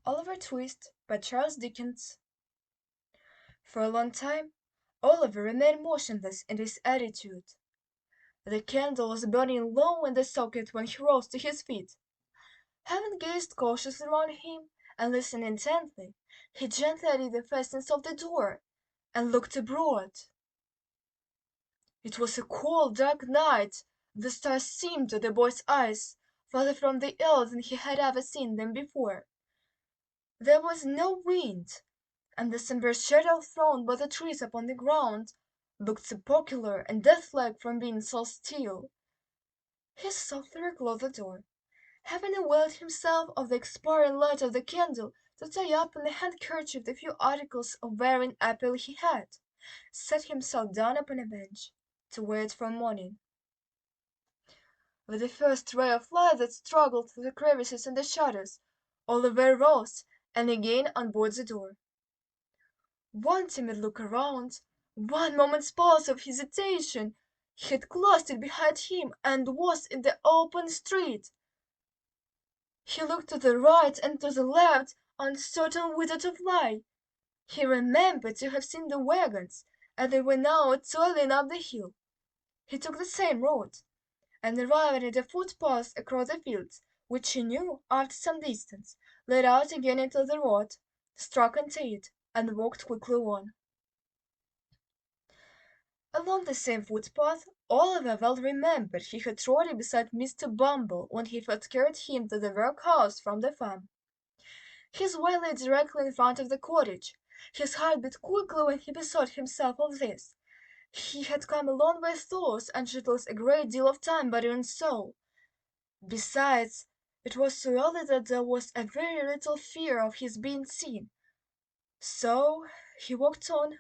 Oliver Twist by Charles Dickens. For a long time, Oliver remained motionless in this attitude. The candle was burning low in the socket when he rose to his feet. Having gazed cautiously round him and listened intently, he gently undid the fastenings of the door and looked abroad. It was a cold, dark night. The stars seemed to the boy's eyes farther from the earth than he had ever seen them before. There was no wind, and the sombre shadow thrown by the trees upon the ground looked sepulchral and death-like from being so still. He softly reclosed the door, having availed himself of the expiring light of the candle to tie up in a handkerchief the few articles of wearing apparel he had, sat himself down upon a bench to wait for morning. With the first ray of light that struggled through the crevices and the shadows, Oliver rose and again unbarred the door. One timid look around, one moment's pause of hesitation, he had closed it behind him and was in the open street. He looked to the right and to the left, uncertain whither to fly. He remembered to have seen the wagons, and they were now toiling up the hill. He took the same road, and arriving at a footpath across the fields, which he knew, after some distance, led out again into the road, struck into it, and walked quickly on. Along the same footpath, Oliver well remembered he had trotted beside Mr. Bumble when he first carried him to the workhouse from the farm. His way lay directly in front of the cottage. His heart beat quickly when he bethought himself of this. He had come a long way thus, and should lose a great deal of time by doing so. Besides, it was so early that there was a very little fear of his being seen. So he walked on,